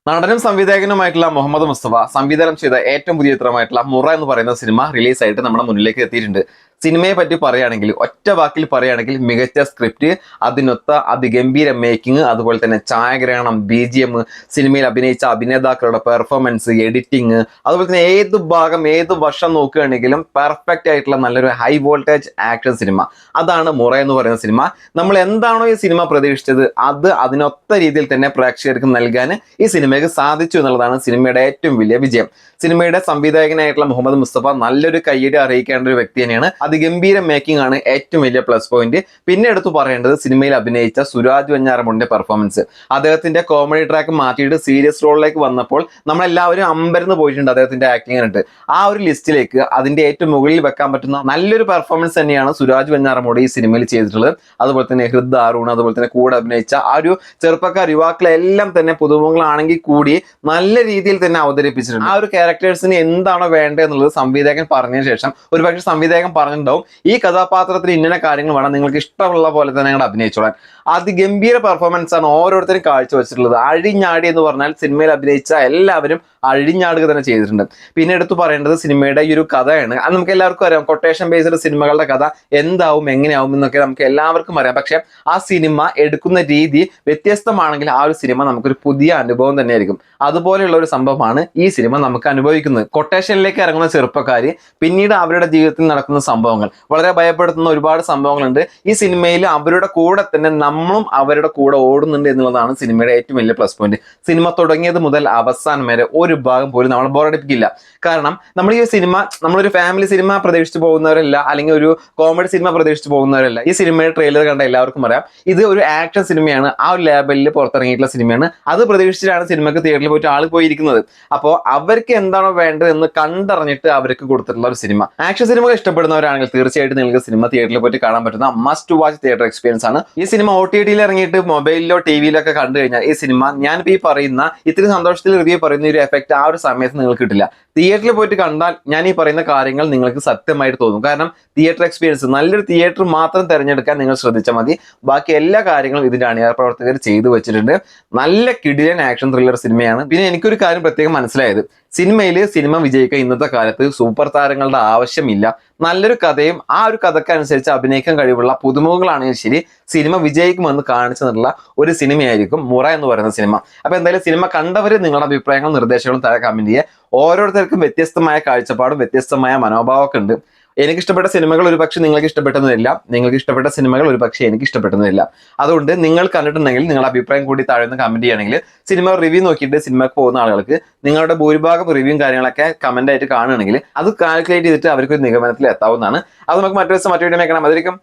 നടനും സംവിധായകനുമായിട്ടുള്ള മുഹമ്മദ് മുസ്തഫ സംവിധാനം ചെയ്ത ഏറ്റവും പുതിയ ചിത്രമായിട്ടുള്ള മുറ എന്ന് പറയുന്ന സിനിമ റിലീസായിട്ട് നമ്മുടെ മുന്നിലേക്ക് എത്തിയിട്ടുണ്ട്. സിനിമയെ പറ്റി പറയുകയാണെങ്കിൽ, ഒറ്റ വാക്കിൽ പറയുകയാണെങ്കിൽ, മികച്ച സ്ക്രിപ്റ്റ്, അതിനൊത്ത അതിഗംഭീര മേക്കിംഗ്, അതുപോലെ തന്നെ ഛായാഗ്രഹണം, BGM, സിനിമയിൽ അഭിനയിച്ച അഭിനേതാക്കളുടെ പെർഫോമൻസ്, എഡിറ്റിംഗ്, അതുപോലെ തന്നെ ഏത് ഭാഗം ഏത് വർഷം നോക്കുകയാണെങ്കിലും പെർഫെക്റ്റ് ആയിട്ടുള്ള നല്ലൊരു ഹൈ വോൾട്ടേജ് ആക്ഷൻ സിനിമ. അതാണ് മുറ എന്ന് പറയുന്ന സിനിമ. നമ്മൾ എന്താണോ ഈ സിനിമ പ്രതീക്ഷിച്ചത് അത് അതിനൊത്ത രീതിയിൽ തന്നെ പ്രേക്ഷകർക്ക് നൽകാൻ ഈ സിനിമയ്ക്ക് സാധിച്ചു എന്നുള്ളതാണ് സിനിമയുടെ ഏറ്റവും വലിയ വിജയം. സിനിമയുടെ സംവിധായകനായിട്ടുള്ള മുഹമ്മദ് മുസ്തഫ നല്ലൊരു കയ്യടി അറിയിക്കേണ്ട ഒരു വ്യക്തി തന്നെയാണ്. അതിഗംഭീര മേക്കിംഗ് ആണ് ഏറ്റവും വലിയ പ്ലസ് പോയിന്റ്. പിന്നെ എടുത്തു പറയേണ്ടത് സിനിമയിൽ അഭിനയിച്ച സുരാജ് വെഞ്ഞാറമൂടിന്റെ പെർഫോമൻസ്. അദ്ദേഹത്തിന്റെ കോമഡി ട്രാക്ക് മാറ്റിയിട്ട് സീരിയസ് റോളിലേക്ക് വന്നപ്പോൾ നമ്മളെല്ലാവരും അമ്പരന്ന് പോയിട്ടുണ്ട് അദ്ദേഹത്തിന്റെ ആക്ടിങ് കണ്ടിട്ട്. ആ ഒരു ലിസ്റ്റിലേക്ക് അതിന്റെ ഏറ്റവും മുകളിൽ വെക്കാൻ പറ്റുന്ന നല്ലൊരു പെർഫോമൻസ് തന്നെയാണ് സുരാജ് വെഞ്ഞാറമൂട് ഈ സിനിമയിൽ ചെയ്തിട്ടുള്ളത്. അതുപോലെ തന്നെ ഹൃദ് അരുൺ, അതുപോലെ തന്നെ കൂടെ അഭിനയിച്ച ആ ഒരു ചെറുപ്പക്കാർ യുവാക്കളെല്ലാം തന്നെ പുതുമുഖങ്ങളാണെങ്കിൽ കൂടി നല്ല രീതിയിൽ തന്നെ അവതരിപ്പിച്ചിട്ടുണ്ട്. ആ ഒരു ക്യാരക്ടേഴ്സിന് എന്താണോ വേണ്ടത് എന്നുള്ളത് സംവിധായകൻ പറഞ്ഞതിന് ശേഷം ഒരുപക്ഷെ സംവിധായകൻ പറഞ്ഞിട്ടുണ്ടാവും, ഈ കഥാപാത്രത്തിന് ഇന്ന കാര്യങ്ങൾ വേണം, നിങ്ങൾക്ക് ഇഷ്ടമുള്ള പോലെ തന്നെ ഞങ്ങൾ അഭിനയിച്ചോളാൻ. അതിഗംഭീര പെർഫോമൻസ് ആണ് ഓരോരുത്തരും കാഴ്ചവെച്ചിട്ടുള്ളത്. അഴിഞ്ഞാടി എന്ന് പറഞ്ഞാൽ സിനിമയിൽ അഭിനയിച്ച എല്ലാവരും അഴിഞ്ഞാടുക തന്നെ ചെയ്തിട്ടുണ്ട്. പിന്നെ എടുത്തു പറയേണ്ടത് സിനിമയുടെ ഈ ഒരു കഥയാണ്. അത് നമുക്ക് എല്ലാവർക്കും അറിയാം, കൊട്ടേഷൻ ബേസ്ഡ് സിനിമകളുടെ കഥ എന്താവും എങ്ങനെയാവും എന്നൊക്കെ നമുക്ക് എല്ലാവർക്കും അറിയാം. പക്ഷെ ആ സിനിമ എടുക്കുന്ന രീതി വ്യത്യസ്തമാണെങ്കിൽ ആ ഒരു സിനിമ നമുക്കൊരു പുതിയ അനുഭവം തന്നെയായിരിക്കും. അതുപോലെയുള്ള ഒരു സംഭവമാണ് ഈ സിനിമ നമുക്ക് അനുഭവിക്കുന്നത്. കൊട്ടേഷനിലേക്ക് ഇറങ്ങുന്ന ചെറുപ്പക്കാര് പിന്നീട് അവരുടെ ജീവിതത്തിൽ നടക്കുന്ന സംഭവങ്ങൾ, വളരെ ഭയപ്പെടുത്തുന്ന ഒരുപാട് സംഭവങ്ങളുണ്ട്. ഈ സിനിമയിൽ അവരുടെ കൂടെ തന്നെ നമ്മളും അവരുടെ കൂടെ ഓടുന്നുണ്ട് എന്നുള്ളതാണ് സിനിമയുടെ ഏറ്റവും വലിയ പ്ലസ് പോയിന്റ്. സിനിമ തുടങ്ങിയത് മുതൽ അവസാനം വരെ ഒരു ഭാഗം പോലും നമ്മൾ ബോറടിപ്പിക്കില്ല. കാരണം നമ്മൾ ഈ സിനിമ നമ്മളൊരു ഫാമിലി സിനിമ പ്രതീക്ഷിച്ച് പോകുന്നവരല്ല, അല്ലെങ്കിൽ ഒരു കോമഡി സിനിമ പ്രതീക്ഷിച്ച് പോകുന്നവരല്ല. ഈ സിനിമയുടെ ട്രെയിലർ കണ്ട എല്ലാവർക്കും അറിയാം ഇത് ഒരു ആക്ഷൻ സിനിമയാണ്, ആ ഒരു ലേബലിൽ പുറത്തിറങ്ങിയിട്ടുള്ള സിനിമയാണ്. അത് പ്രതീക്ഷിച്ചിട്ടാണ് സിനിമക്ക് തിയേറ്ററിൽ പോയിട്ട് ആൾ പോയിരിക്കുന്നത്. അപ്പോൾ അവർക്ക് എന്താണോ വേണ്ടത് എന്ന് കണ്ടറിഞ്ഞിട്ട് അവർക്ക് കൊടുത്തിട്ടുള്ള ഒരു സിനിമ. ആക്ഷൻ സിനിമകൾ ഇഷ്ടപ്പെടുന്നവരാണെങ്കിൽ തീർച്ചയായിട്ടും നിങ്ങൾക്ക് സിനിമ തിയേറ്ററിൽ പോയിട്ട് കാണാൻ പറ്റുന്ന മസ്റ്റ് വാച്ച് തിയേറ്റർ എക്സ്പീരിയൻസ് ആണ്. ഈ സിനിമ OTT-യിൽ ഇറങ്ങിയിട്ട് മൊബൈലിലോ TVയിലോ ഒക്കെ കണ്ടു കഴിഞ്ഞാൽ ഈ സിനിമ ഞാനിപ്പോൾ ഈ പറയുന്ന ഇത്തിരി സന്തോഷത്തിൽ റിവ്യൂ പറയുന്ന ഒരു എഫക്റ്റ് ആ ഒരു സമയത്ത് നിങ്ങൾക്ക് കിട്ടില്ല. തിയേറ്ററിൽ പോയിട്ട് കണ്ടാൽ ഞാൻ ഈ പറയുന്ന കാര്യങ്ങൾ നിങ്ങൾക്ക് സത്യമായിട്ട് തോന്നും. കാരണം തിയേറ്റർ എക്സ്പീരിയൻസ്, നല്ലൊരു തിയേറ്റർ മാത്രം തിരഞ്ഞെടുക്കാൻ നിങ്ങൾ ശ്രദ്ധിച്ചാൽ മതി. ബാക്കി എല്ലാ കാര്യങ്ങളും ഇതിന്റെ അണിയറ പ്രവർത്തകർ ചെയ്തു വെച്ചിട്ടുണ്ട്. നല്ല കിടിലൻ ആക്ഷൻ ത്രില്ലർ സിനിമയാണ്. പിന്നെ എനിക്കൊരു കാര്യം പ്രത്യേകം മനസ്സിലായത്, സിനിമ വിജയിക്കാൻ ഇന്നത്തെ കാലത്ത് സൂപ്പർ താരങ്ങളുടെ ആവശ്യമില്ല. നല്ലൊരു കഥയും ആ ഒരു കഥക്കനുസരിച്ച് അഭിനയിക്കാൻ കഴിവുള്ള പുതുമുഖങ്ങളാണെങ്കിൽ ശരി, സിനിമ വിജയിക്കുമെന്ന് കാണിച്ചു തന്നിട്ടുള്ള ഒരു സിനിമയായിരിക്കും മുറ എന്ന് പറയുന്ന സിനിമ. അപ്പൊ എന്തായാലും സിനിമ കണ്ടവർ നിങ്ങളുടെ അഭിപ്രായങ്ങളും നിർദ്ദേശങ്ങളും താഴെ കമന്റ് ചെയ്യുക. ഓരോരുത്തർക്കും വ്യത്യസ്തമായ കാഴ്ചപ്പാടും വ്യത്യസ്തമായ മനോഭാവമൊക്കെ ഉണ്ട്. എനിക്ക് ഇഷ്ടപ്പെട്ട സിനിമകൾ ഒരു പക്ഷേ നിങ്ങൾക്ക് ഇഷ്ടപ്പെട്ടെന്നില്ല, നിങ്ങൾക്ക് ഇഷ്ടപ്പെട്ട സിനിമകൾ ഒരു പക്ഷേ എനിക്ക് ഇഷ്ടപ്പെട്ടെന്നില്ല. അതുകൊണ്ട് നിങ്ങൾ കണ്ടിട്ടുണ്ടെങ്കിൽ നിങ്ങളുടെ അഭിപ്രായം കൂടി താഴെ നിന്ന് കമന്റ് ചെയ്യുകയാണെങ്കിൽ സിനിമ റിവ്യൂ നോക്കിയിട്ട് സിനിമയ്ക്ക് പോകുന്ന ആളുകൾക്ക് നിങ്ങളുടെ ഭൂരിഭാഗം റിവ്യൂവും കാര്യങ്ങളൊക്കെ കമന്റ് ആയിട്ട് കാണുകയാണെങ്കിൽ അത് കാൽക്കുലേറ്റ് ചെയ്തിട്ട് അവർക്ക് ഒരു നിഗമനത്തിൽ എത്താവുന്നതാണ്. അത് നമുക്ക് മറ്റൊരു ദിവസം മറ്റു വീഡിയോ കാണാം. അതിരിക്കും.